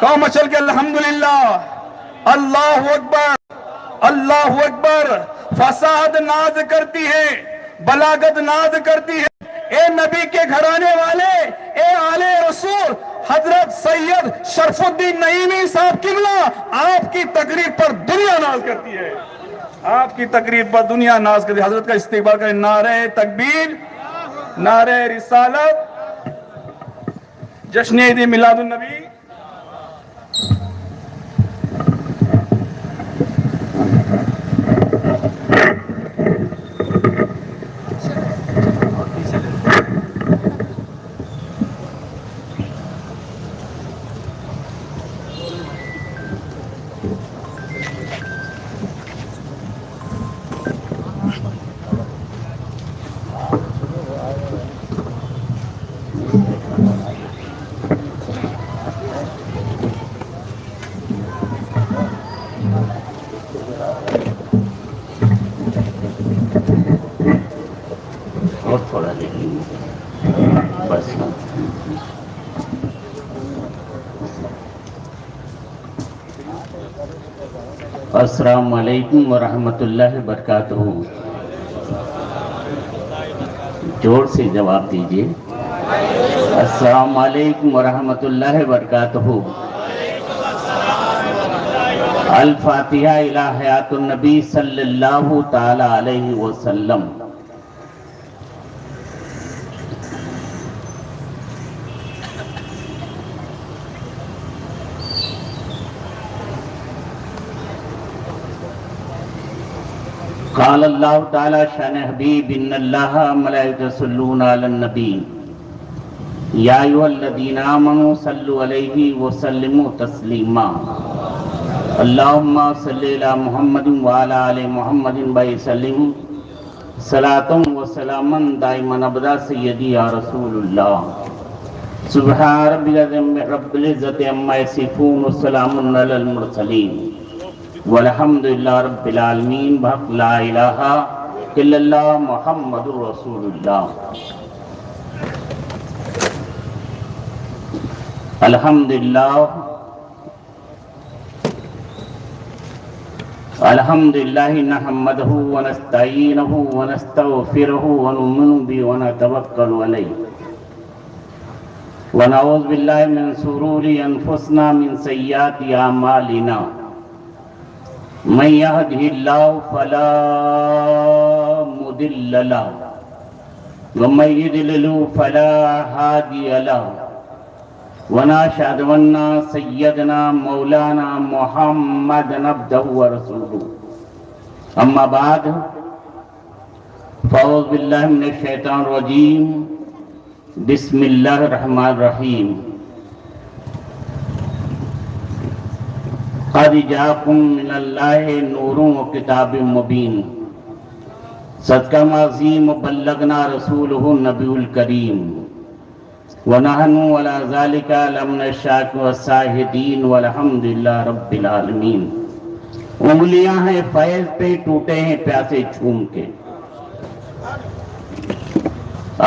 قوم مچل کے الحمدللہ، اللہ اکبر، اللہ اکبر۔ فساد ناز کرتی ہے، بلاغت ناز کرتی ہے۔ اے نبی کے گھرانے والے، اے آل رسول، حضرت سید شرف الدین نعیمی صاحب قبلہ، آپ کی تقریر پر دنیا ناز کرتی ہے، آپ کی تقریر پر دنیا ناز کرتی ہے۔ حضرت کا استقبال کریں، نعرہ تکبیر، نعرہ رسالت، جشن عید میلاد النبی۔ اور تھوڑا دیکھیں بس۔ السلام علیکم ورحمۃ اللہ وبرکاتہ۔ جوڑ سے جواب دیجیے۔ السلام علیکم ورحمۃ اللہ وبرکاتہ۔ الفاتحہ الی حیات النبی صلی اللہ تعالی علیہ وسلم۔ قال اللہ تعالی شان حبیب ان اللہ ملائکۃ یصلون علی النبی یا ایھا الذین آمنوا صلوا علیہ وسلموا تسلیما۔ اللہم صلی علی محمد وعلی آل محمد وسلم صلاۃ و سلاما دائما ابدا سیدی یا رسول اللہ۔ سبحان رب العزت عما یصفون وسلام علی المرسلین والحمدللہ رب العالمین بحق لا الہ الا اللہ محمد رسول اللہ۔ الحمدللہ الحمدللہ نحمدہ ونستعینہ ونستغفرہ ونؤمن بہ ونتوکل علیہ ونعوذ باللہ من شرور انفسنا من سیئات اعمالنا من يهده الله فلا مضل له ومن يضلل فلا هادي له ونشهد ان سيدنا مولانا محمدا عبده ورسوله اما بعد فاعوذ بالله من الشيطان الرجيم بسم الله الرحمن الرحيم قد جاءكم من اللہ نور و کتاب مبین صدقہ عظیم بلغنا رسولہ النبی الکریم ونحن علی ذلک لمن الشاکرین والشاہدین والحمدللہ رب العالمین۔ انگلیاں ہیں فیض پہ، ٹوٹے ہیں پیاسے جھوم کے۔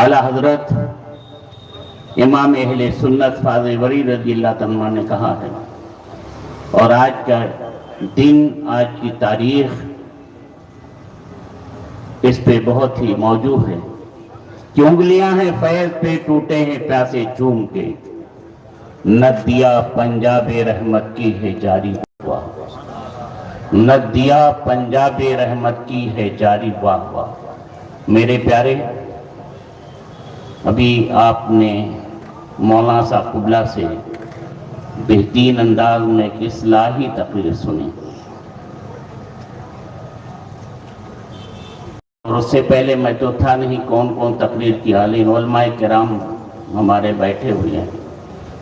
اعلیٰ حضرت امام اہل سنت فاضل وری رضی اللہ عنہ نے کہا ہے، اور آج کا دن، آج کی تاریخ اس پہ بہت ہی موضوع ہے کہ انگلیاں ہیں فیض پہ، ٹوٹے ہیں پیاسے چوم کے، ندیا پنجاب رحمت کی ہے جاری ہوا، ندیا پنجاب رحمت کی ہے جاری ہوا۔ میرے پیارے، ابھی آپ نے مولانا صاحب قبلہ سے بہترین انداز میں ایک اصلاحی تقریر سنی، اور اس سے پہلے میں تو تھا نہیں کون کون تقریر کی، حالین علماء کرام ہمارے بیٹھے ہوئے ہیں،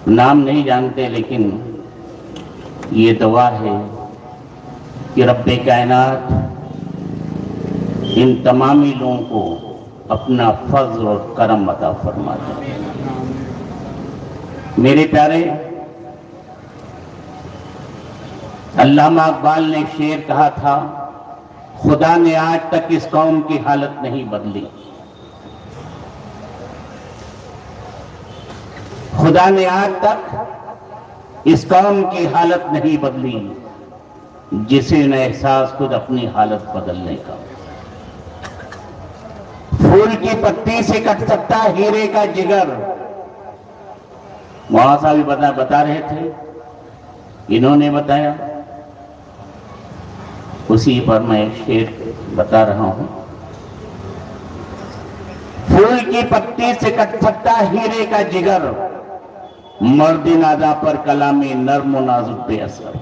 نام نہیں جانتے، لیکن یہ دعا ہے کہ رب کائنات ان تمامی لوگوں کو اپنا فضل اور کرم عطا فرما دے۔ میرے پیارے، علامہ اقبال نے شعر کہا تھا، خدا نے آج تک اس قوم کی حالت نہیں بدلی، خدا نے آج تک اس قوم کی حالت نہیں بدلی جسے نہ احساس خود اپنی حالت بدلنے کا۔ پھول کی پتی سے کٹ سکتا ہیرے کا جگر، مولانا بھی بتا رہے تھے، انہوں نے بتایا، اسی پر میں شعر بتا رہا ہوں۔ پھول کی پتی سے کٹ سکتا ہیرے کا جگر، مرد نادا پر کلام نرم و نازک بے اثر۔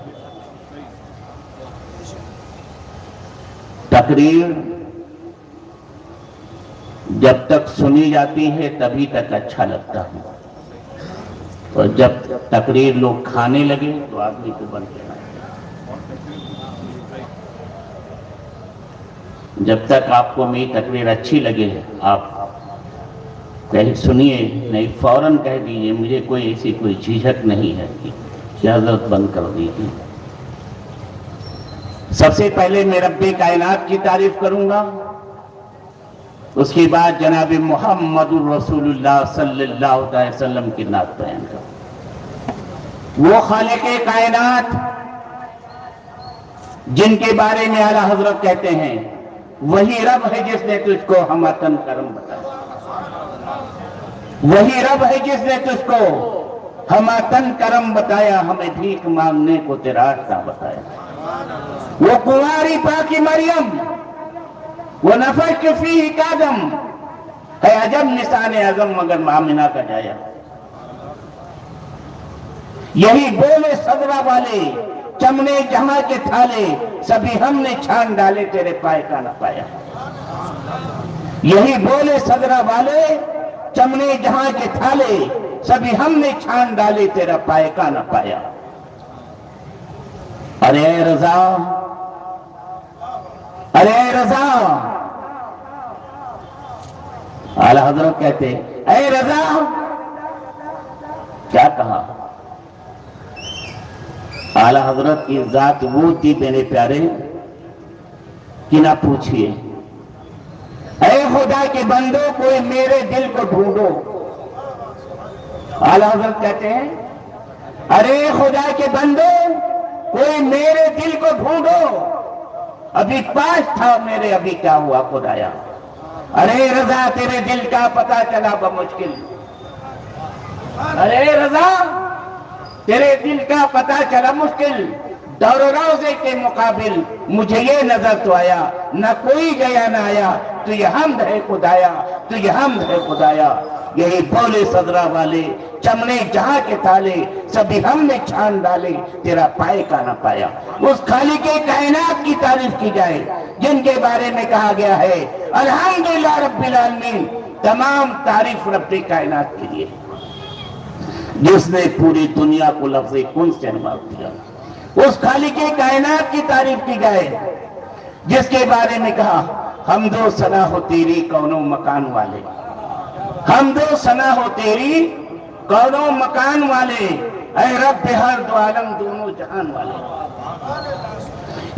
تقریر جب تک سنی جاتی ہے تبھی تک اچھا لگتا ہے، اور جب تقریر لوگ کھانے لگے تو آدمی کو بند کرنا ہے۔ جب تک آپ کو میری تقریر اچھی لگے آپ کہیں سنیے، نہیں فوراً کہہ دیجئے، مجھے کوئی ایسی کوئی جھجھک نہیں ہے کہ حضرت بند کر دیجیے۔ سب سے پہلے میں رب کائنات کی تعریف کروں گا، اس کے بعد جناب محمد الرسول اللہ صلی اللہ علیہ وسلم کی نعت بیان کروں۔ وہ خالق کائنات جن کے بارے میں اعلیٰ حضرت کہتے ہیں وہی رب ہے جس نے تجھ کو ہمتن کرم بتایا، وہی رب ہے جس نے تجھ کو ہمتن کرم بتایا، ہمیں بھیک مانگنے کو تیرا راستہ بتایا۔ وہ کنواری پاکی مریم، وہ نفخ فیہ کادم، ہے عجب نسان اعظم مگر آمنہ کا جایا۔ یہی بولے صدرہ والے، چمنے جہاں کے تھالے، سبھی ہم نے چھان ڈالے تیرے پائے کا نہ پایا۔ یہی بولے صدرہ والے، چمنے جہاں کے تھالے، سبھی ہم نے چھان ڈالے تیرا پائے کا نہ پایا۔ ارے اے رضا، ارے اے رضا، اعلیٰ حضرت کہتے اے رضا، کیا کہا؟ اعلیٰ حضرت کی ذات وہ تھی میرے پیارے کہ نہ پوچھئے۔ اے خدا کے بندو کوئی میرے دل کو ڈھونڈو، اعلیٰ حضرت کہتے ہیں ارے خدا کے بندو کوئی میرے دل کو ڈھونڈو، ابھی پاس تھا میرے ابھی کیا ہوا خدایا۔ ارے رضا تیرے دل کا پتہ چلا بمشکل، ارے رضا تیرے دل کا پتہ چلا مشکل، دور و روزے کے مقابل مجھے یہ نظر تو آیا، نہ کوئی گیا نہ آیا، تو یہ حمد ہے خدایا، تو یہ حمد ہے خدایا۔ یہی بولے صدرہ والے، چمنے جہاں کے تالے، سبھی ہم نے چھان ڈالے تیرا پائے کا نہ پایا۔ اس خالق کائنات کی تعریف کی جائے جن کے بارے میں کہا گیا ہے الحمدللہ رب العالمین، تمام تعریف رب کائنات کے لیے جس نے پوری دنیا کو لفظ کن سے نواز دیا۔ اس خالق کائنات کی تعریف کی جائے جس کے بارے میں کہا حمد و ثنا ہو تیری کونوں مکان والے، حمد و ثنا ہو تیری کونوں مکان والے، اے رب ہر دو عالم دونوں جہان والے۔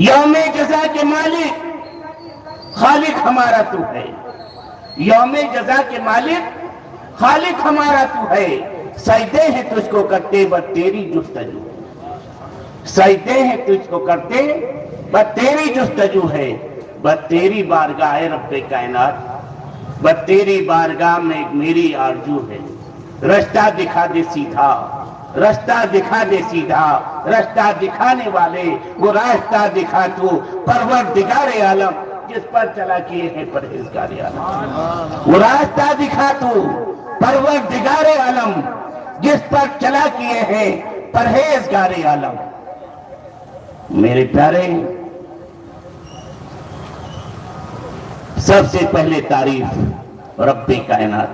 یوم جزا کے مالک خالق ہمارا تو ہے، یوم جزا کے مالک خالق ہمارا تو ہے، سجدے ہیں تجھ کو کرتے بس تیری جستجو، سجدے ہیں تجھ کو کرتے بس تیری جستجو ہے، بس تیری بارگاہ اے رب کائنات، بس تیری بارگاہ میں میری آرزو ہے، رشتہ دکھا دے سیدھا، رشتہ دکھا دے سیدھا، رشتہ دکھانے والے وہ راستہ دکھا تو پروردگار عالم جس پر چلا کیے ہیں پرہیزگار عالم، وہ راستہ دکھا تو پروردگار عالم جس پر چلا کیے ہیں پرہیزگار عالم۔ میرے پیارے، سب سے پہلے تعریف رب کائنات،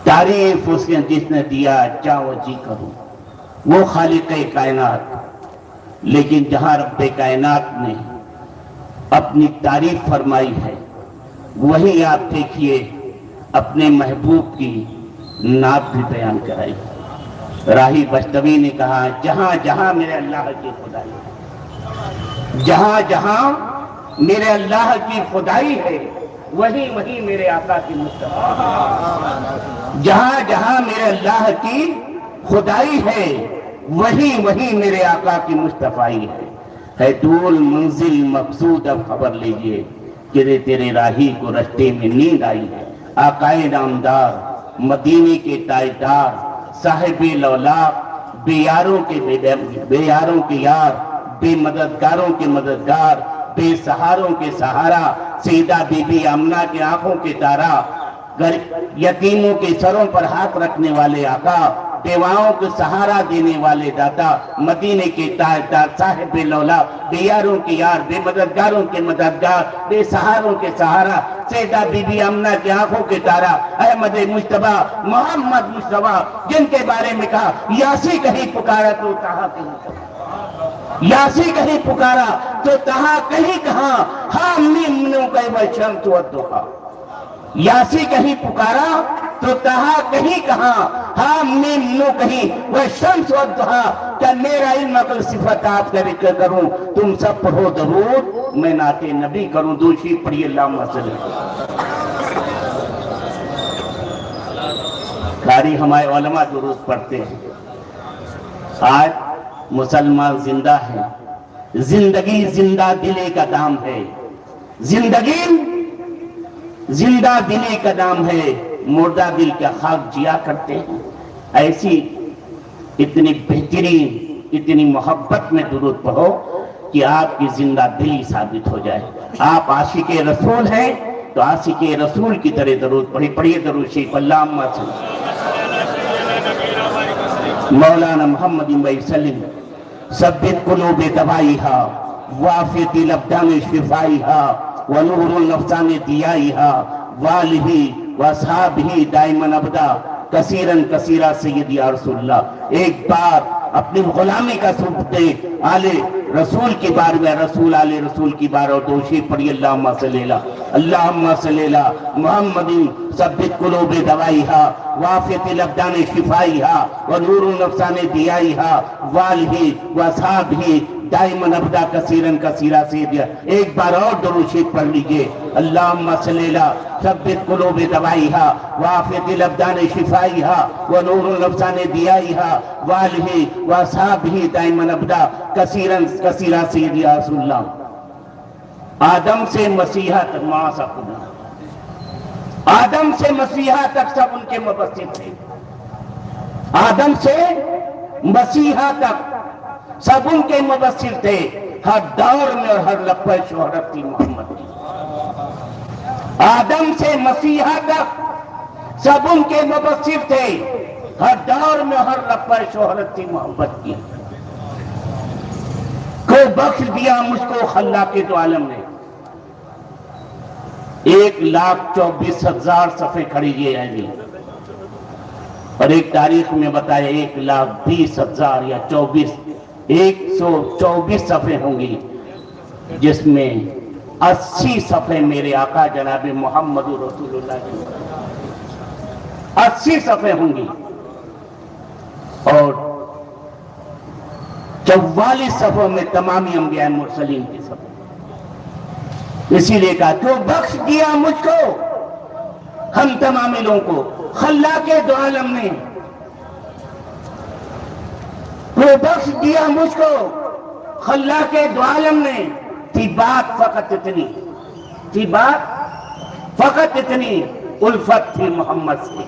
تعریف اس نے جس نے دیا چاہو جی کروں، وہ خالق کائنات۔ لیکن جہاں رب کائنات نے اپنی تعریف فرمائی ہے وہی آپ دیکھیے اپنے محبوب کی نعت بھی بیان کرائی۔ راہی بشتوی نے کہا جہاں جہاں میرے اللہ کی خدائی، جہاں جہاں میرے اللہ کی خدائی ہے وہی وہی میرے آقا کی مصطفی، جہاں جہاں میرے اللہ کی خدائی ہے وہی میرے آقا کی مصطفائی ہے طول منزل مقصود اب خبر لیجئے کہ تیرے راہی کو رستے میں نیند آئی ہے آقائے نامدار مدینے کے تاجدار صاحب لولاق بے یاروں کے یار بے مددگاروں کے مددگار بے سہاروں کے سہارا سیدہ بی بی آمنہ کے آنکھوں کے تارا یتیموں کے سروں پر ہاتھ رکھنے والے آقا بیواؤں کو سہارا دینے والے دادا مدینے کے تاجدار صاحب لولا بے یاروں کے یار بے مددگاروں کے مددگار بے سہاروں کے سہارا سیدہ بی بی آمنہ کی آنکھوں کے تارا احمد مجتبیٰ محمد مصطفیٰ جن کے بارے میں کہا یاسی کہیں پکارا تو کہا کہیں یاسی کہیں پکارا تو کہا کہیں کہاں ہاں منوں کہ والشمس والضحیٰ یاسی کہیں پکارا تو کہا کہیں کہاں ہاں منوں کہیں والشمس والضحیٰ کہ میرا علم عقل صفت آپ کا ذکر کروں تم سب پڑھو درود میں نعت نبی کروں دوشی پڑھی اللہم صلی قاری ہمارے علماء درود پڑھتے ہیں آج مسلمان زندہ ہے زندگی زندہ دلے کا نام ہے زندگی زندہ دلے کا نام ہے مردہ دل کا خاک جیا کرتے ہیں ایسی اتنی بہترین اتنی محبت میں درود پڑھو کہ آپ کی زندہ دلی ثابت ہو جائے آپ عاشق رسول ہیں تو عاشق رسول کی طرح درود پڑھیے درود شریف اللہم صلی مولانا محمد وسلم ثبت قلوب دوائها وافت الابدان شفائها ونور النفسان دیائها والہ واصحابہ دائما ابدا کثیرن کثیرہ سیدی یا رسول اللہ ایک بار اپنی غلامی کا ثبوت دے آل رسول کی بار میں رسول آل رسول کی بار اور دوشی پڑھی اللہم صلی اللہ محمد ثبت قلوب دوائها وافت الابدان شفائها ونور النفسان دیائها والہ واصحابہ دائما ابدا کثیرن کثیرہ سے دیا ایک بار اور درود شریف پڑھ لیجئے اللہم صلی اللہ ثبت قلوب دوائها وافت الابدان شفائها ونور النفسان دیائها والہ واصحابہ دائما ابدا کثیرن کثیرہ سے دیا رسول اللہ آدم سے مسیحہ تک آدم سے مسیحہ تک سب ان کے مبشر تھے آدم سے مسیحہ تک سب ان کے مبشر تھے ہر دور میں اور ہر لپہ شہرت تھی محمد کی آدم سے مسیحہ تک سب ان کے مبشر تھے ہر دور میں ہر لپہ شہرت تھی محبت کی کو بخش دیا مجھ کو خلاق دو عالم نے 1,24,000 صفحے کھڑیے ہیں جی اور ایک تاریخ میں بتایا 1,20,000 یا 124 صفحے ہوں گی جس میں 80 صفحے میرے آقا جناب محمد رسول اللہ کی 80 صفحے ہوں گی اور 44 صفحوں میں تمامی انبیاء مرسلین کی صفحے اسی لئے کہا تو بخش دیا مجھ کو ہم تمامی لوگوں کو خلاق دو عالم نے تو بخش دیا مجھ کو خلاق دو عالم نے تھی بات فقط اتنی الفت تھی محمد سے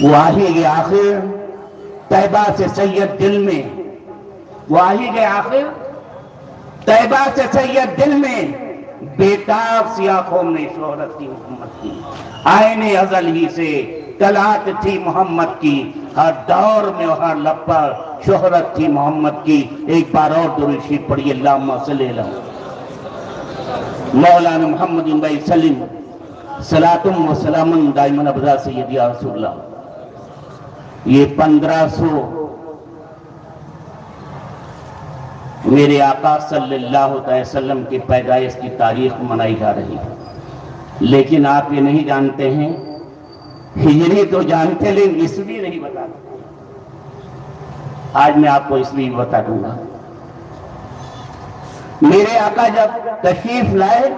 وہ آہی گئے آخر طیبہ سے سید دل میں وہ آہی گئے آخر طیبہ سے سید دل میں بیتاب سیاخوں میں شہرت تھی محمد کی آئین ازل ہی سے طلعت تھی محمد کی ہر دور میں ہر لپہ شہرت تھی محمد کی ایک بار اور درود شریف پڑھی اللہم صلی اللہ مولانا محمد وسلم صلاۃ و سلام دائما ابدا سیدی یا رسول اللہ یہ 1500 میرے آقا صلی اللہ علیہ وسلم کی پیدائش کی تاریخ منائی جا رہی ہے لیکن آپ یہ نہیں جانتے ہیں ہجری تو جانتے لیکن عیسوی نہیں بتاتے آج میں آپ کو عیسوی بتا دوں گا میرے آقا جب تشریف لائے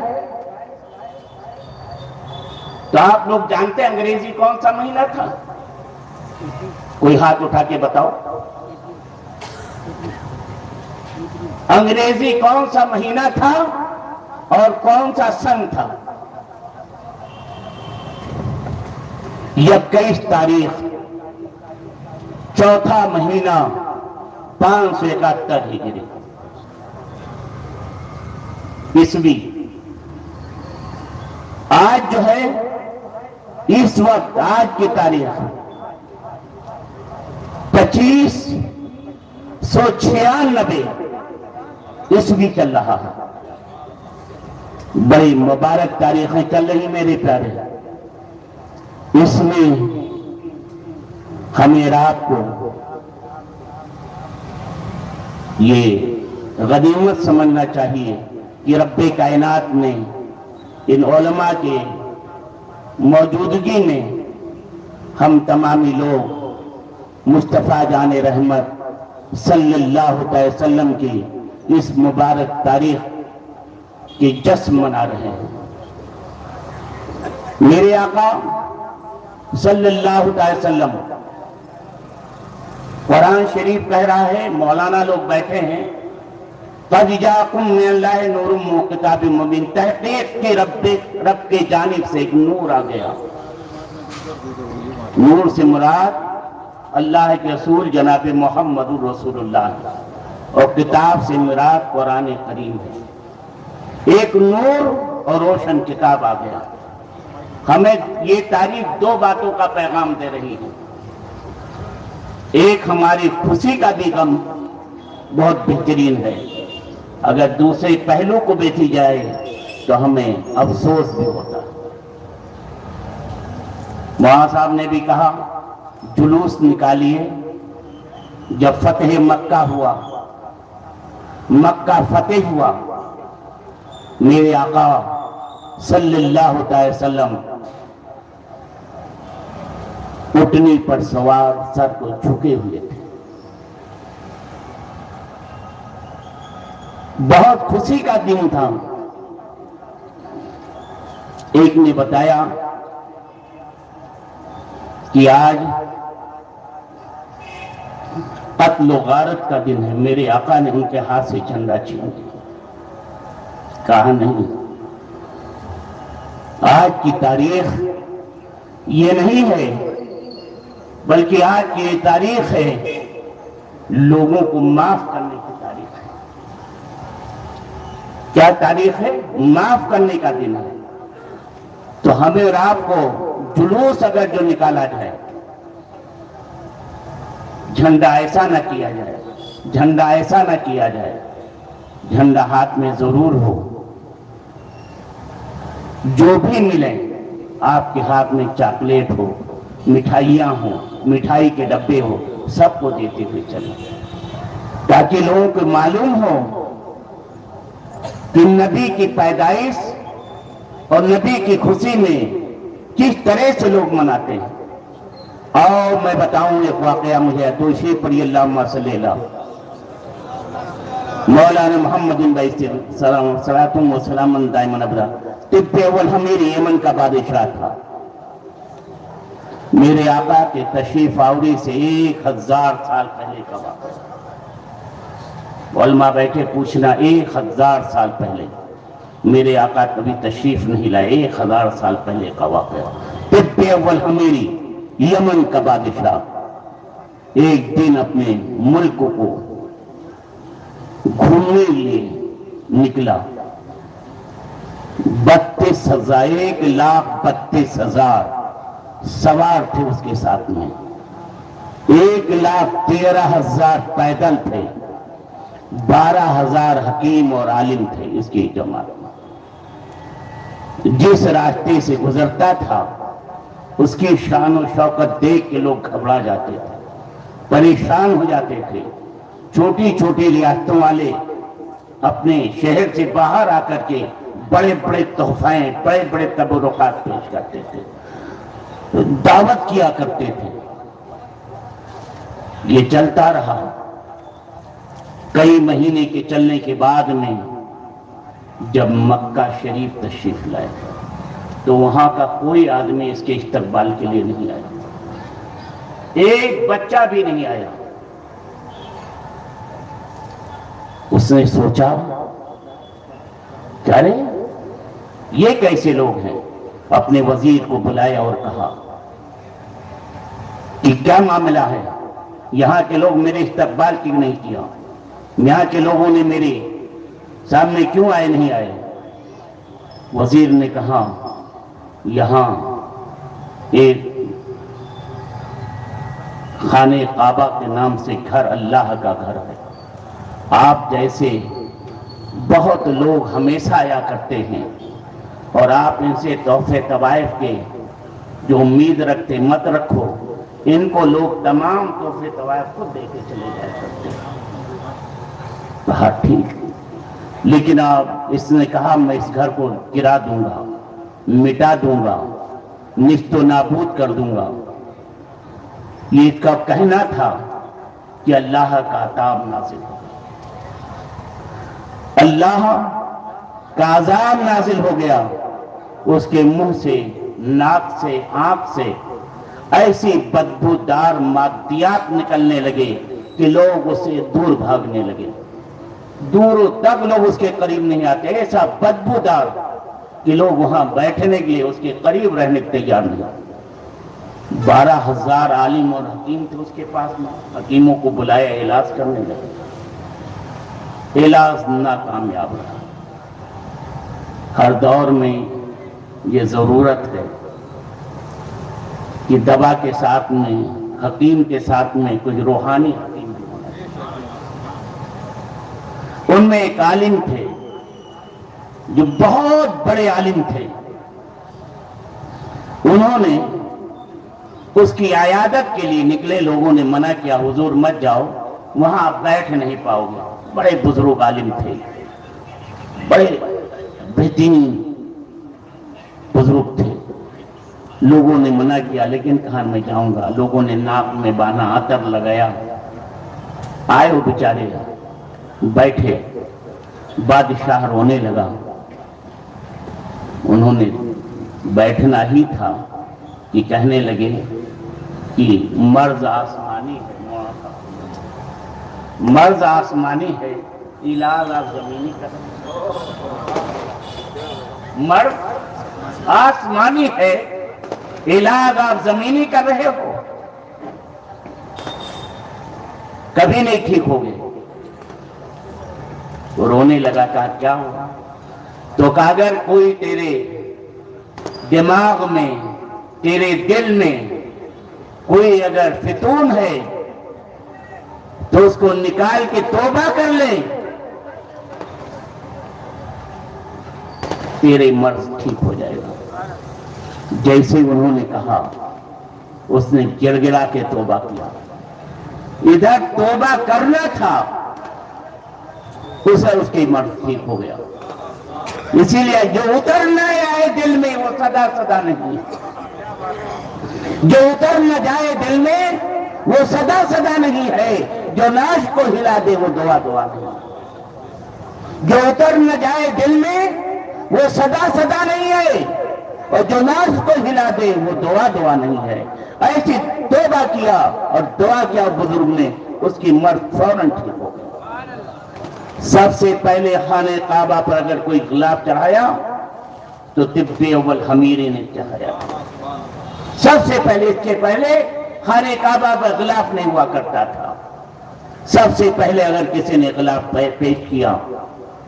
تو آپ لوگ جانتے ہیں انگریزی کون سا مہینہ تھا کوئی ہاتھ اٹھا کے بتاؤ، انگریزی کون سا مہینہ تھا اور کون سا سن تھا؟ 21 تاریخ، چوتھا مہینہ، 571 ہجری عیسوی۔ آج جو ہے، اس وقت آج کی تاریخ 2596 عیسوی چل رہا ہے۔ بڑی مبارک تاریخیں چل رہی میرے پیارے، اس میں ہمیں رات کو یہ غنیمت سمجھنا چاہیے کہ رب کائنات نے ان علماء کے موجودگی میں ہم تمامی لوگ مصطفیٰ جان رحمت صلی اللہ علیہ وسلم کی اس مبارک تاریخ کی جشن منا رہے ہیں۔ میرے آقا صلی اللہ علیہ وسلم قرآن شریف کہہ رہا ہے، مولانا لوگ بیٹھے ہیں، قَدْ جَاءَكُم مِّنَ اللَّهِ نُورٌ وَكِتَابٌ مُّبِينٌ، تحقیق کی رب کے جانب سے ایک نور آ گیا۔ نور سے مراد اللہ کے رسول جناب محمد رسول اللہ، اور کتاب سے مراد قرآن کریم ہے۔ ایک نور اور روشن کتاب آ گیا۔ ہمیں یہ تاریخ دو باتوں کا پیغام دے رہی ہے۔ ایک ہماری خوشی کا بھی غم بہت بہترین ہے، اگر دوسرے پہلو کو دیکھی جائے تو ہمیں افسوس بھی ہوتا ہے۔ مولانا صاحب نے بھی کہا جلوس نکالیے، جب فتح مکہ ہوا، مکہ فتح ہوا، میرے آقا صلی اللہ علیہ وسلم اٹھنی پر سوار سر کو جھکے ہوئے تھے۔ بہت خوشی کا دن تھا۔ ایک نے بتایا کہ آج قتل و غارت کا دن ہے۔ میرے آقا نے ان کے ہاتھ سے جھنڈا چھین لیا، کہا نہیں، آج کی تاریخ یہ نہیں ہے، بلکہ آج کی یہ تاریخ ہے لوگوں کو معاف کرنے کی تاریخ ہے۔ کیا تاریخ ہے؟ معاف کرنے کا دن ہے۔ تو ہمیں اور آپ کو جلوس اگر جو نکالا جائے، جھنڈا ایسا نہ کیا جائے، جھنڈا ایسا نہ کیا جائے، جھنڈا ہاتھ میں ضرور ہو، جو بھی ملے آپ کے ہاتھ میں چاکلیٹ ہو، مٹھائیاں ہوں، مٹھائی کے ڈبے ہو، سب کو دیتے ہوئے چلیں، تاکہ لوگوں کو معلوم ہو کہ نبی کی پیدائش اور نبی کی خوشی میں کس طرح سے لوگ مناتے ہیں۔ اور میں بتاؤں ایک واقعہ، مجھے دوشی پڑھی اللہم صلی اللہ مولانا محمد بن صلاتم و سلام دائما ابدا، طب اول ہمیری یمن کا بادشاہ تھا۔ میرے آقا کے تشریف آوری سے 1000 سال پہلے کا واقعہ۔ علماء بیٹھے پوچھنا 1000 سال پہلے، میرے آقا کبھی تشریف نہیں لائے، 1000 سال پہلے کا واقعہ۔ طب اول ہمیری یمن کا بادشاہ ایک دن اپنے ملک کو گھومنے لیے نکلا، 1,32,000 سوار تھے اس کے ساتھ میں، 1,13,000 پیدل تھے، 12,000 حکیم اور عالم تھے اس کی جماعت میں۔ جس راستے سے گزرتا تھا اس کی شان و شوکت دیکھ کے لوگ گھبرا جاتے تھے، پریشان ہو جاتے تھے۔ چھوٹی چھوٹی ریاستوں والے اپنے شہر سے باہر آ کر کے بڑے بڑے تحفے، بڑے بڑے تبرکات پیش کرتے تھے، دعوت کیا کرتے تھے۔ یہ چلتا رہا، کئی مہینے کے چلنے کے بعد میں جب مکہ شریف تشریف لائے تو وہاں کا کوئی آدمی اس کے استقبال کے لیے نہیں آیا۔ ایک بچہ بھی نہیں آیا۔ اس نے سوچا کہ ارے یہ کیسے لوگ ہیں؟ اپنے وزیر کو بلایا اور کہا کہ کیا معاملہ ہے؟ یہاں کے لوگ میرے استقبال کیوں نہیں کیا؟ یہاں کے لوگوں نے میرے سامنے کیوں آئے نہیں آئے؟ وزیر نے کہا یہاں ایک خانہ کعبہ کے نام سے گھر اللہ کا گھر ہے، آپ جیسے بہت لوگ ہمیشہ آیا کرتے ہیں اور آپ ان سے تحفے طوائف کے جو امید رکھتے مت رکھو، ان کو لوگ تمام تحفے طوائف کو دے کے چلے جائے کرتے ہیں۔ کہا ٹھیک، لیکن آپ اس نے کہا میں اس گھر کو گرا دوں گا، مٹا دوں گا، نیست و نابود کر دوں گا۔ یہ اس کا کہنا تھا کہ اللہ کا عذاب نازل ہو، اللہ کا عذاب نازل ہو گیا۔ اس کے منہ سے، ناک سے، آنکھ سے ایسی بدبودار مادیات نکلنے لگے کہ لوگ اسے دور بھاگنے لگے، دور تک لوگ اس کے قریب نہیں آتے، ایسا بدبودار کہ لوگ وہاں بیٹھنے کے لیے اس کے قریب رہنے کے تیار نہیں۔ 12,000 عالم اور حکیم تھے اس کے پاس میں، حکیموں کو بلایا، علاج کرنے لگے، علاج ناکامیاب رہا۔ ہر دور میں یہ ضرورت ہے کہ دوا کے ساتھ میں، حکیم کے ساتھ میں کچھ روحانی حکیم بھی ہونا چاہیے۔ ان میں ایک عالم تھے جو بہت بڑے عالم تھے، انہوں نے اس کی عیادت کے لیے نکلے، لوگوں نے منع کیا حضور مت جاؤ، وہاں آپ بیٹھ نہیں پاؤ گے۔ بڑے بزرگ عالم تھے، بڑے بہترین بزرگ تھے، لوگوں نے منع کیا لیکن کہا میں جاؤں گا۔ لوگوں نے ناک میں باندھا، عطر لگایا، آئے وہ بیچارے بیٹھے، بادشاہ رونے لگا۔ انہوں نے بیٹھنا ہی تھا کہ کہنے لگے کہ مرض آسمانی ہے، مرض آسمانی ہے، علاج آپ زمینی کر رہے ہیں۔ مرض آسمانی ہے، علاج آپ زمینی کر رہے ہو، کبھی نہیں ٹھیک ہوگے۔ وہ رونے لگا، کہا کیا ہوا؟ تو کہا اگر کوئی تیرے دماغ میں، تیرے دل میں کوئی اگر فتون ہے تو اس کو نکال کے توبہ کر لے، تیرے مرض ٹھیک ہو جائے گا۔ جیسے انہوں نے کہا، اس نے گڑ گڑا کے توبہ کیا۔ ادھر توبہ کرنا تھا، اسے اس کی مرض ٹھیک ہو گیا۔ اسی لیے جو اتر نہ آئے دل میں وہ سدا سدا نہیں، جو اتر نہ جائے دل میں وہ سدا سدا نہیں ہے، جو لاش کو ہلا دے وہ دعا دعا نہیں۔ جو اتر نہ جائے دل میں وہ سدا سدا نہیں ہے، اور جو لاش کو ہلا دے وہ دعا دعا نہیں ہے۔ ایسی توبہ کیا اور دعا کیا بزرگ نے، اس کی مرض فوراً ٹھیک ہو گئی۔ سب سے پہلے خانہ کعبہ پر اگر کوئی غلاف چڑھایا تو طب اول حمیری نے چڑھایا۔ سب سے پہلے، اس کے پہلے خانہ کعبہ پر غلاف نہیں ہوا کرتا تھا۔ سب سے پہلے اگر کسی نے غلاف پیش کیا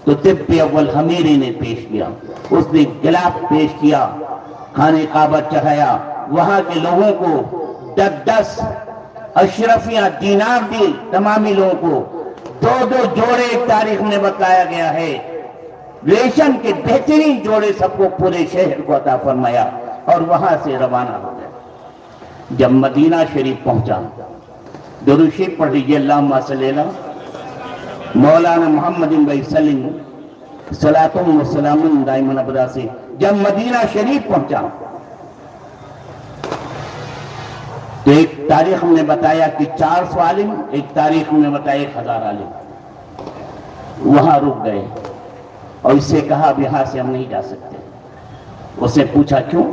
تو طب اول حمیری نے پیش کیا۔ اس نے غلاف پیش کیا، خانہ کعبہ چڑھایا، وہاں کے لوگوں کو 10 اشرفیاں دینار دی، تمامی لوگوں کو 2 جوڑے ایک تاریخ میں بتایا گیا ہے، ریشم کے بہترین جوڑے سب کو پورے شہر کو عطا فرمایا، اور وہاں سے روانہ ہو گیا۔ جب مدینہ شریف پہنچا، درود شریف پڑھ لیجیے، اللہم صلی اللہ مولانا محمد بن سلیم صلاۃ و سلام دائما ابدا سے جب مدینہ شریف پہنچا تو ایک تاریخ میں بتایا کہ 400 عالم، ایک تاریخ میں بتایا 1000 عالم وہاں رک گئے، اور اس سے کہا اب یہاں سے ہم نہیں جا سکتے۔ اس سے پوچھا کیوں؟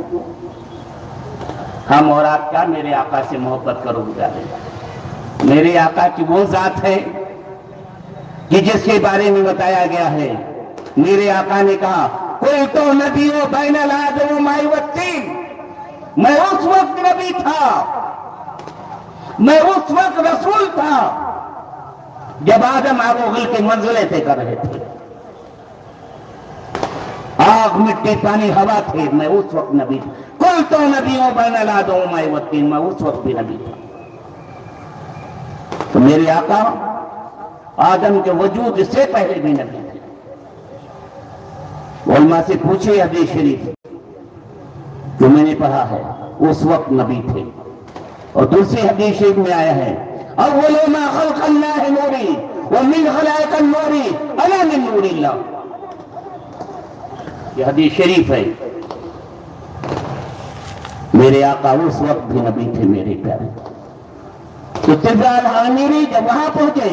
ہم اور آپ کیا میرے آقا سے محبت کرو گے؟ میرے آقا کی وہ ذات ہے کہ جس کے بارے میں بتایا گیا ہے، میرے آقا نے کہا کوئی تو نبی ہو بین الآدم والطین، میں اس وقت نبی تھا، میں اس وقت رسول تھا جب آدم آگ و گل کی منزلیں طے کر رہے تھے، آگ مٹی پانی ہوا تھے، میں اس وقت نبی تھا۔ کل تو نبی ہو بین الآدم والطین، میں اس وقت بھی نبی تھا۔ تو میرے آقا آدم کے وجود سے پہلے بھی نبی تھے۔ علماء سے پوچھے حدیث شریف جو میں نے پڑھا ہے، اس وقت نبی تھے۔ اور دوسری حدیث شریف میں آیا ہے اول ما خلق اللہ نوری ومن خلائق النوری انا من نور اللہ، یہ حدیث شریف ہے۔ میرے آقا اس وقت بھی نبی تھے میرے پیارے۔ تو طبع العامری جب وہاں پہنچے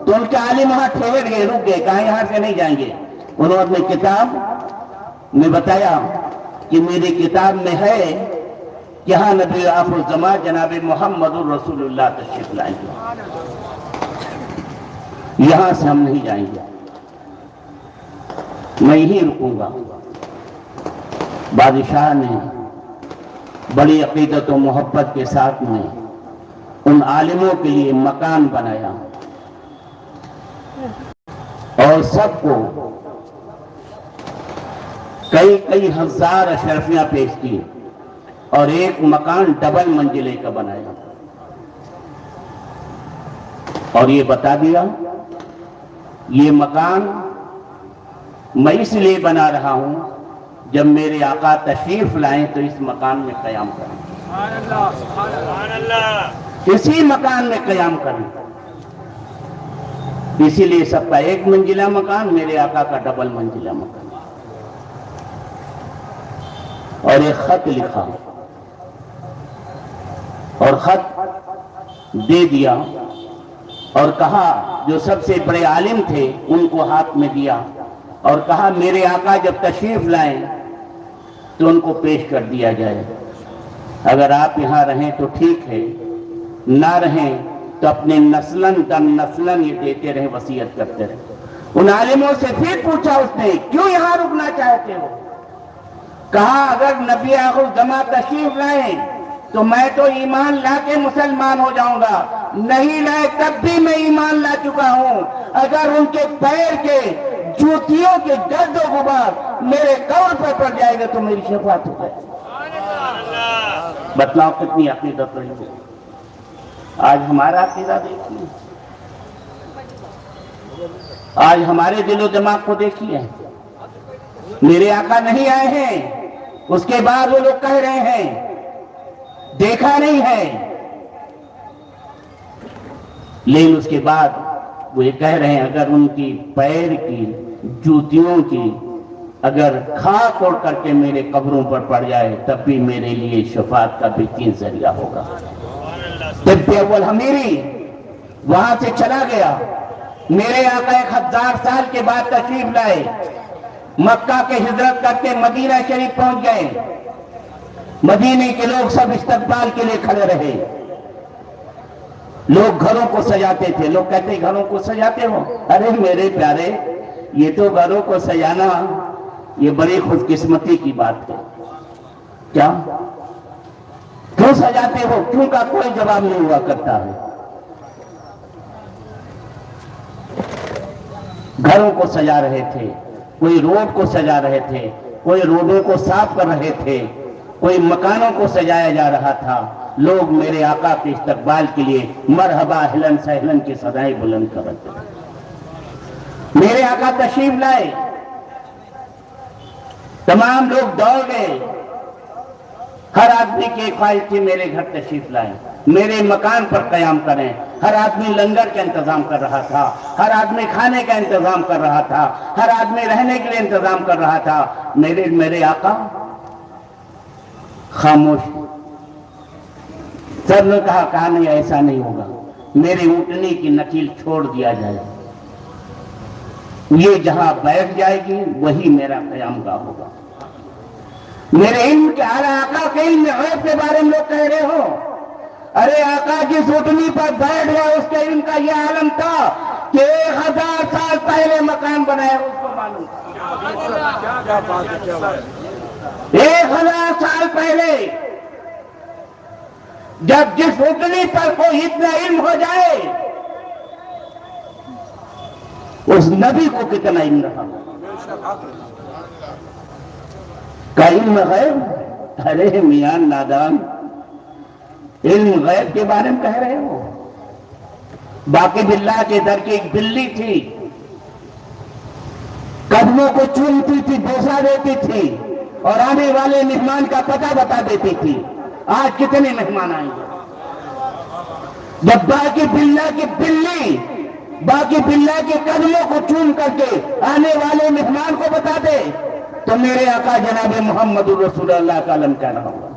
تو ان کے عالم وہاں ٹھہر گئے، رک گئے، کہا یہاں سے نہیں جائیں گے۔ انہوں نے اپنی کتاب میں بتایا کہ میری کتاب میں ہے کہ ہاں نبی آخر الزمان جناب محمد الرسول اللہ تشریف لائیں گے، یہاں سے ہم نہیں جائیں گے، میں یہی رکوں گا۔ بادشاہ نے بڑی عقیدت و محبت کے ساتھ میں ان عالموں کے لیے مکان بنایا اور سب کو کئی ہزار اشرفیاں پیش کی اور ایک مکان ڈبل منزلے کا بنایا اور یہ بتا دیا یہ مکان میں اس لیے بنا رہا ہوں جب میرے آقا تشریف لائیں تو اس مکان میں قیام کریں، اسی مکان میں قیام کریں۔ اسی لیے سب کا ایک منزلہ مکان، میرے آقا کا ڈبل منزلہ مکان۔ اور ایک خط لکھا اور خط دے دیا اور کہا جو سب سے بڑے عالم تھے ان کو ہاتھ میں دیا اور کہا میرے آقا جب تشریف لائیں تو ان کو پیش کر دیا جائے، اگر آپ یہاں رہیں تو ٹھیک ہے، نہ رہیں تو اپنے نسلن در نسلن یہ دیتے رہے، وصیت کرتے رہے۔ ان عالموں سے پھر پوچھا اس نے کیوں یہاں رکنا چاہتے ہو؟ کہا اگر نبی آخر الزمان تشریف لائیں تو میں تو ایمان لا کے مسلمان ہو جاؤں گا، نہیں لائے تب بھی میں ایمان لا چکا ہوں، اگر ان کے پیر کے جوتیوں کے گرد و غبار میرے قبر پر پڑ جائے گا تو میری شفاعت ہو جائے گی۔ بتلاؤ کتنی عقیدت رہی ہے۔ آج ہمارا عقیدہ دیکھیے، آج ہمارے دل و دماغ کو دیکھیے۔ میرے آقا نہیں آئے ہیں، اس کے بعد وہ لوگ کہہ رہے ہیں دیکھا نہیں ہے، لیکن اس کے بعد وہ یہ کہہ رہے ہیں اگر ان کی پیر کی جوتیوں کی اگر خاک اڑ کر کے میرے قبروں پر پڑ جائے تب بھی میرے لیے شفاعت کا بہترین ذریعہ ہوگا۔ طب اول حمیری وہاں سے چلا گیا، میرے آقا 1000 سال کے بعد تشریف لائے، مکہ کے ہجرت کر کے مدینہ شریف پہنچ گئے، مدینے کے لوگ سب استقبال کے لیے کھڑے رہے، لوگ گھروں کو سجاتے تھے، لوگ کہتے گھروں کو سجاتے ہو، ارے میرے پیارے یہ تو گھروں کو سجانا یہ بڑی خوش قسمتی کی بات ہے، کیا کیوں سجاتے ہو؟ کیوں کا کوئی جواب نہیں ہوا کرتا ہے۔ گھروں کو سجا رہے تھے، کوئی روڈ کو سجا رہے تھے، کوئی روڈوں کو صاف کر رہے تھے، کوئی مکانوں کو سجایا جا رہا تھا، لوگ میرے آقا کے استقبال کے لیے مرحبا اہلن سہلن کی صدائیں بلند کر رہے تھے۔ میرے آقا تشریف لائے، تمام لوگ دوڑ گئے، ہر آدمی کی خواہش تھی میرے گھر تشریف لائیں، میرے مکان پر قیام کریں، ہر آدمی لنگر کا انتظام کر رہا تھا، ہر آدمی کھانے کا انتظام کر رہا تھا، ہر آدمی رہنے کے لیے انتظام کر رہا تھا، میرے آقا خاموش۔ سب نے کہا نہیں ایسا نہیں ہوگا، میری اونٹنی کی نکیل چھوڑ دیا جائے، یہ جہاں بیٹھ جائے گی وہی میرا قیام گاہ ہوگا۔ میرے علم کے اعلیٰ آقا کے علم غیب کے بارے میں لوگ کہہ رہے ہو، ارے آقا کی سوٹنی پر بیٹھ گیا، اس کے علم کا یہ عالم تھا کہ 1000 سال پہلے مکان بنایا، اس کو معلوم تھا 1000 سال پہلے۔ جب جس سوٹنی پر کوئی اتنا علم ہو جائے، اس نبی کو کتنا علم رہا کا علم غیب؟ ارے میاں نادان، علم غیب کے بارے میں کہہ رہے ہو؟ باقی باللہ کے در کی ایک بلی تھی، قدموں کو چومتی تھی، بوسہ دیتی تھی اور آنے والے مہمان کا پتہ بتا دیتی تھی۔ آج کتنے مہمان آئیں گے؟ جب باقی باللہ کی بلی باقی باللہ کے قدموں کو چوم کر کے آنے والے مہمان کو بتا دے تو میرے آقا جناب محمد رسول اللہ کا علم کیا رہا ہوگا؟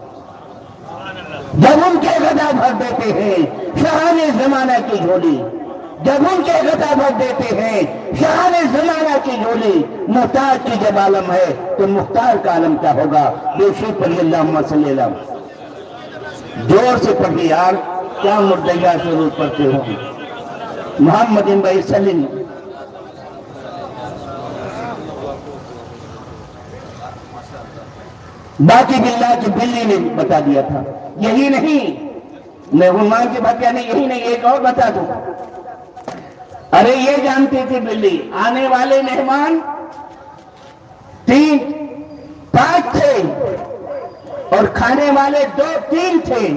جب ان کے غدا بھر دیتے ہیں شاہان زمانہ کی جھولی، جب ان کے غدا بھر دیتے ہیں شاہان زمانہ کی جھولی، محتاج کی جب عالم ہے تو مختار کا عالم کیا ہوگا؟ بے شک پڑھی اللہم صلی اللہ علیہ وسلم، زور سے پڑھی یار، کیا مردیہ ضرور پڑھتے ہو؟ محمد بھائی سلیم۔ باقی باللہ کی بلی نے بتا دیا تھا۔ یہی نہیں، میں عنوان کی بات نہیں، یہی نہیں، ایک اور بتا دوں۔ ارے یہ جانتی تھی بلی آنے والے مہمان 5 تھے اور کھانے والے 2-3 تھے،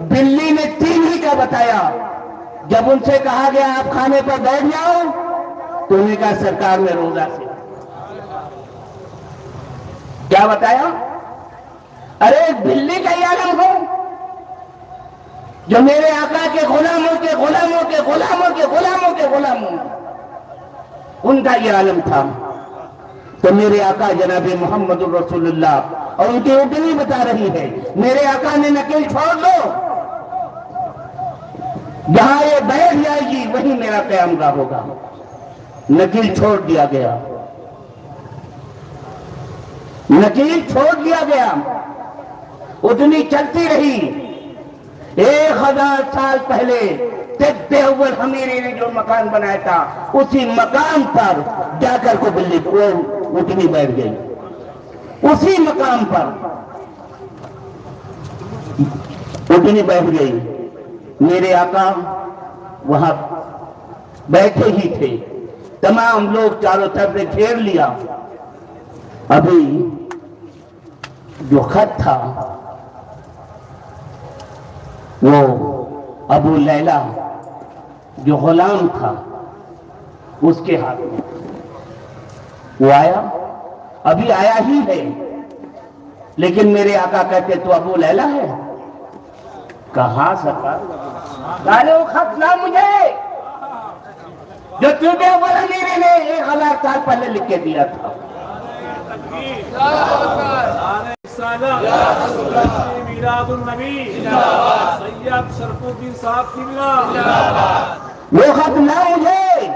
بلی نے 3 ہی کا بتایا۔ جب ان سے کہا گیا آپ کھانے پر بیٹھ جاؤ تو انہیں کہا سرکار میں روزہ سے۔ کیا بتایا؟ ارے بلی کا یہ عالم ہو جو میرے آقا کے غلاموں کے غلاموں کے غلاموں کے غلاموں کے غلاموں، ان کا یہ عالم تھا۔ تو میرے آقا جناب محمد رسول اللہ اور ان کی اٹھنی بتا رہی ہے، میرے آقا نے نکیل چھوڑ دو، جہاں یہ بیٹھ جائے گی وہی میرا قیام گاہ ہوگا۔ نکیل چھوڑ دیا گیا، نکیل چھوڑ دیا گیا، اٹھنی چلتی رہی۔ 1000 سال پہلے طب اول حمیری نے جو مکان بنایا تھا اسی مقام پر جا کر کو بلی اٹھنی بیٹھ گئی، اسی مقام پر اٹھنی بیٹھ گئی۔ میرے آقا وہاں بیٹھے ہی تھے، تمام لوگ چاروں طرف سے گھیر لیا۔ ابھی جو خط تھا وہ ابو لیلہ جو غلام تھا اس کے ہاتھ میں، وہ آیا، ابھی آیا ہی ہے، لیکن میرے آقا کہتے تو ابو لیلہ ہے؟ کہاں سرکار؟ کہا وہ خط لا مجھے جو تجھے والا میرے نے 1000 سال پہلے لکھ کے دیا تھا۔ میلاد النبی سید شرف الدین صاحب قبلہ، وہ خط لا مجھے۔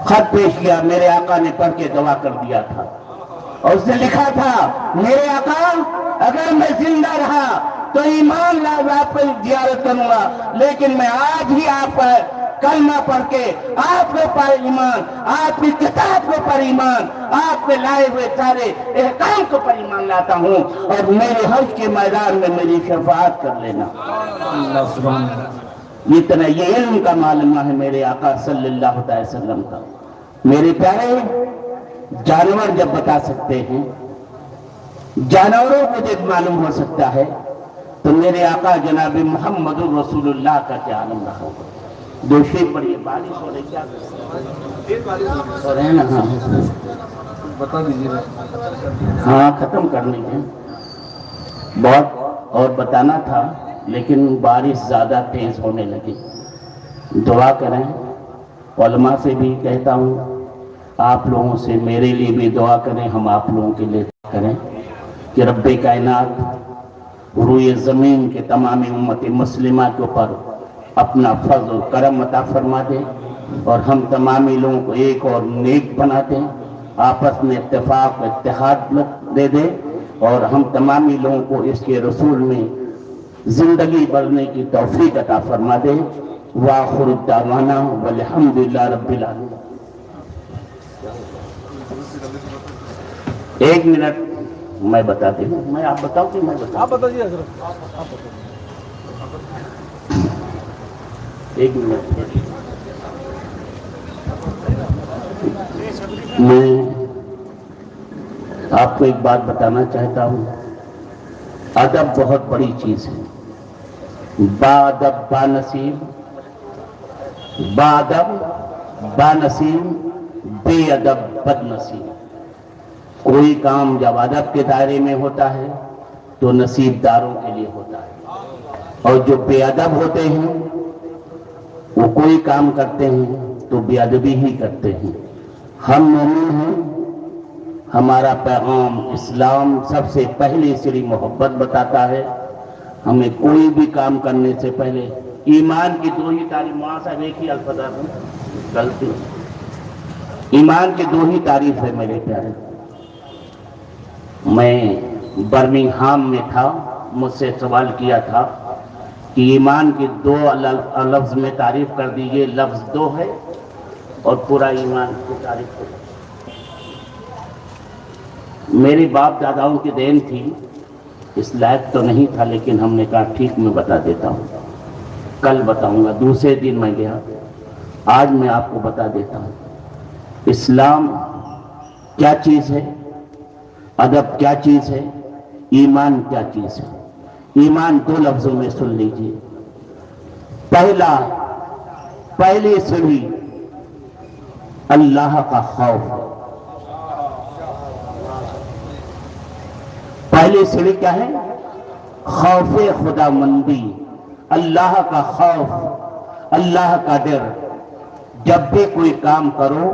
خط پیش کیا، میرے آقا نے پڑھ کے دعا کر دیا تھا اور اس نے لکھا تھا، میرے آقا اگر میں زندہ رہا تو ایمان لا آپ پر زیارت کروں گا، لیکن میں آج ہی آپ پر کلمہ پڑھ کے آپ کے پر ایمان، آپ کی کتاب کے پر ایمان، آپ پہ لائے ہوئے سارے احکام کے پر ایمان لاتا ہوں، اور میرے حج کے میدان میں میری شفاعت کر لینا۔ اللہ سبحانہ اللہ، اتنا یہ علم کا معلومہ ہے میرے آقا صلی اللہ علیہ وسلم کا۔ میرے پیارے، جانور جب بتا سکتے ہیں، جانوروں کو جب معلوم ہو سکتا ہے تو میرے آقا جناب محمد رسول اللہ کا کیا عالم رہا ہوگا۔ دو شیر پڑھیے، بارش ہو رہی، کیا ہو رہے ہیں نا؟ ہاں بتا دیجیے۔ ہاں ختم کرنی ہے، بہت اور بتانا تھا لیکن بارش زیادہ تیز ہونے لگی۔ دعا کریں، علماء سے بھی کہتا ہوں، آپ لوگوں سے میرے لیے بھی دعا کریں، ہم آپ لوگوں کے لیے دعا کریں کہ رب کائنات روئے زمین کے تمام امت مسلمہ کے اوپر اپنا فضل و کرم عطا فرما دے اور ہم تمامی لوگوں کو ایک اور نیک بنا دیں آپس میں اتفاق اتحاد دے دے اور ہم تمامی لوگوں کو اس کے رسول میں زندگی بڑھنے کی توفیق عطا فرما دے. وآخر الدعوانا والحمدللہ رب العالمین. ایک منٹ میں بتا دوں. میں آپ بتاؤ کہ میں بتاؤں؟ آپ بتائیے حضرت. ایک منٹ. میں آپ کو ایک بات بتانا چاہتا ہوں. ادب بہت بڑی چیز ہے. با ادب با نصیب، با ادب با نصیب، بے ادب بد نصیب. کوئی کام جب ادب کے دائرے میں ہوتا ہے تو نصیب داروں کے لیے ہوتا ہے، اور جو بے ادب ہوتے ہیں وہ کوئی کام کرتے ہیں تو بے ادبی ہی کرتے ہیں. ہم مومن ہیں. ہمارا پیغام اسلام سب سے پہلے صرف محبت بتاتا ہے. ہمیں کوئی بھی کام کرنے سے پہلے ایمان کی دو ہی تعریف. صاحب ایک ہی الفاظ غلطی. ایمان کی دو ہی تعریف ہے میرے پیارے. میں برمنگھام میں تھا، مجھ سے سوال کیا تھا کہ ایمان کی دو لفظ میں تعریف کر دیجئے. لفظ دو ہے اور پورا ایمان کی تعریف کرو. میرے باپ داداؤں کی دین تھی، اس لائق تو نہیں تھا، لیکن ہم نے کہا ٹھیک میں بتا دیتا ہوں، کل بتاؤں گا. دوسرے دن میں گیا. آج میں آپ کو بتا دیتا ہوں اسلام کیا چیز ہے، ادب کیا چیز ہے، ایمان کیا چیز ہے. ایمان دو لفظوں میں سن لیجئے. پہلی سیڑھی اللہ کا خوف. پہلی سیڑھی کیا ہے؟ خوف خدا مندی، اللہ کا خوف، اللہ کا ڈر. جب بھی کوئی کام کرو،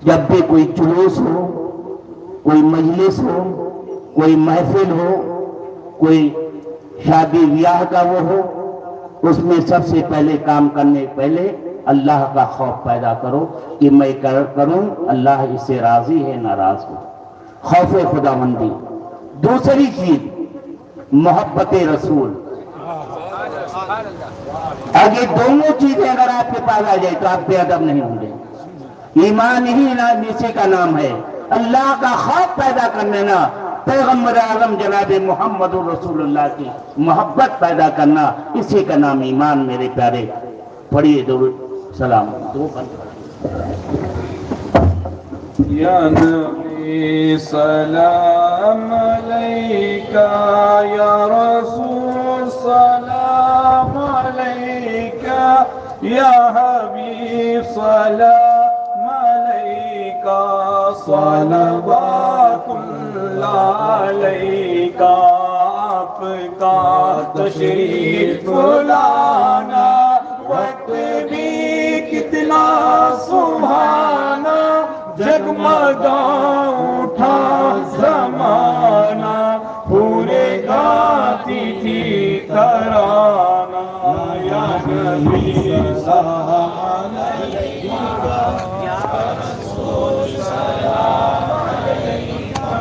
جب بھی کوئی جلوس ہو، کوئی مجلس ہو، کوئی محفل ہو، کوئی شادی بیاہ کا وہ ہو، اس میں سب سے پہلے کام کرنے پہلے اللہ کا خوف پیدا کرو کہ میں کروں اللہ اس سے راضی ہے ناراض ہو. خوف خدا مندی. دوسری چیز محبت رسول. اگر دونوں چیزیں اگر آپ کے پاس آ جائے تو آپ بے ادب نہیں ہوں گے. ایمان ہی اسی کا نام ہے. اللہ کا خوف پیدا کرنے نا، پیغمبر اعظم جناب محمد رسول اللہ کی محبت پیدا کرنا، اسی کا نام ایمان میرے پیارے. پڑھیے درود سلام. یا نبی سلام علیکہ، یا رسول سلام علیکہ، یا حبیب سلام علیکہ، صلوات اللہ علیکہ. آپ کا تشریف لانا وقت بھی کتنا سبحانہ، جگمگا اٹھا زمانہ، پورے گاتی تھی ترانہ. یا نبی سلام علیکہ، یا رسول سلام علیکہ،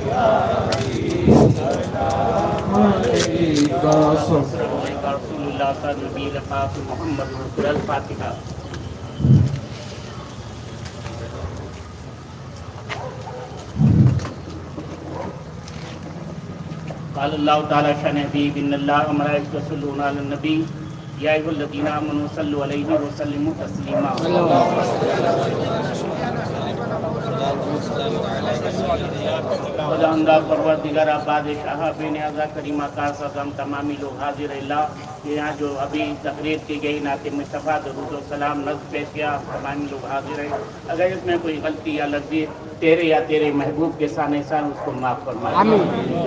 یا حبیب سلام علیکہ. رسول اللہ کا نبی رفاق محمد رسول الفاتحہ. قال اللہ تعالی شان حبیب ان اللہ وملائکتہ یصلون علی النبی یا ایھا الذین آمنوا صلوا علیہ وسلموا تسلیما. خداوندہ پروردگار بادشاہ بے نیازہ کریمہ کا سزم تمامی لوگ حاضر اللہ کہ یہاں جو ابھی تقریر کی گئی نعت مصطفیٰ درود و سلام نظم پیش کیا، تمامی لوگ حاضر ہیں. اگر اس میں کوئی غلطی یا لفظی تیرے یا تیرے محبوب کے سان احسان اس کو معاف فرما لے،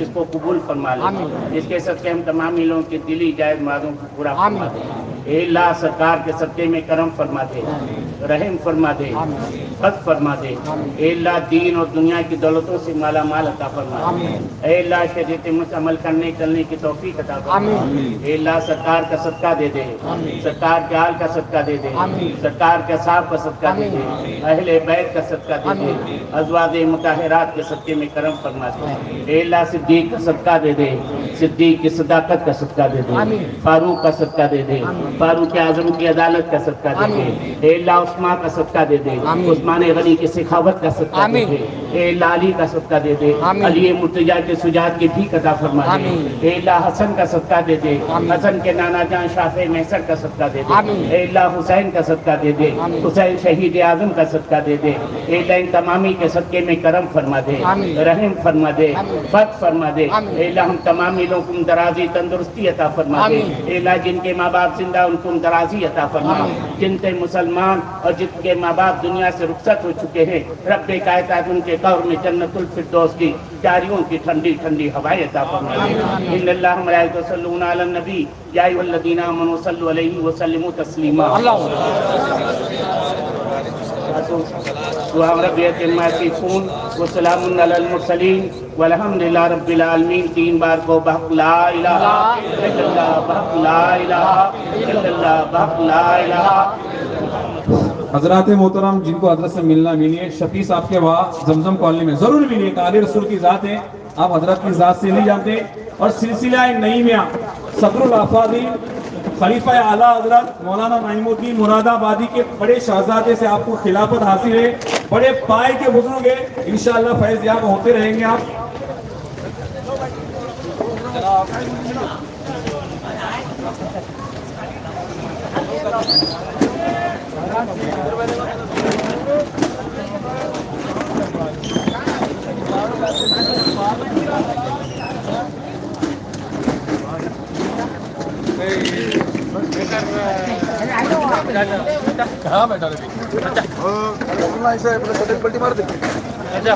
اس کو قبول فرما لے. اس کے صدقے ہم تمامی لوگوں کے دلی جائز مرادوں کو پورا فرما دے. اے اللہ سرکار کے صدقے میں کرم فرما دے. رحم فرما دے، فضل فرما دے، اے اللہ دین اور دنیا کی دولتوں سے مالا مال عطا فرما دے، اے اللہ شریعت مجھ عمل کرنے چلنے کی توفیق عطا فرما دے، اے اللہ سرکار کا صدقہ دے دے، سرکار کے آل کا صدقہ دے دے، سرکار کے صاحب کا صدقہ دے دے، اہل بیت کا صدقہ دے دے، ازواج مطہرات کے صدقے میں کرم فرما دے، اے اللہ صدیق کا صدقہ دے دے، صدیق کی صداقت کا صدقہ دے دے، فاروق کا صدقہ دے دے، فاروق اعظم کی عدالت کا صدقہ دے دے، اے اللہ عثمان کا صدقہ دے دے، عثمان غنی کی سخاوت کا صدقہ دے دے، اے اللہ علی کا صدقہ دے دے، علی مرتضیٰ کے سجاد کی بھی عطا فرما دے، اے اللہ حسن کا صدقہ دے دے، حسن کے نانا جان شافع محسن کا صدقہ دے دے، اے اللہ حسین کا صدقہ دے دے، حسین شہید اعظم کا صدقہ دے دے، اے اللہ ان تمامی کے صدقے میں کرم فرما دے، رحم فرما دے، فضل فرما دے، اے اللہ ہم تمامی لوگوں کو درازی تندرستی عطا فرما دے، اے اللہ جن کے ماں باپ زندہ ان کو درازی عطا فرما، جن کے مسلمان اور جن کے ماں باپ دنیا سے رخصت ہو چکے ہیں رب کائنات ان کے قبر میں جنت الفردوس کی جاریوں کی ٹھنڈی ٹھنڈی ہوائیں عطا فرما دے۔ ان اللہ ملائکۃ یصلون علی النبی یا ایھا الذین آمنوا صلوا علیہ وسلموا تسلیما۔ سبحان ربک عما یصفون وسلام علی المرسلین والحمد للہ رب العالمین۔ 3 بار کو بحق لا الہ الا اللہ، بحق لا الہ الا اللہ، بحق لا الہ۔ حضرات محترم جن کو حضرت سے ملنا ملیے، شفیع صاحب کے وہاں زمزم کالونی میں ضرور ملیے، قاری رسول کی ذات ہے، آپ حضرت کی ذات سے نہیں جانتے۔ اور سلسلہ نعیمیہ صدر الافاضل خلیفہ اعلیٰ حضرت مولانا نعیم الدین مراد آبادی کے بڑے شہزادے سے آپ کو خلافت حاصل ہے، بڑے پائے کے بزرگ ہیں، انشاءاللہ فیض یاب ہوتے رہیں گے آپ۔ کہاں بیٹھا رہے پلٹی مار دے اچھا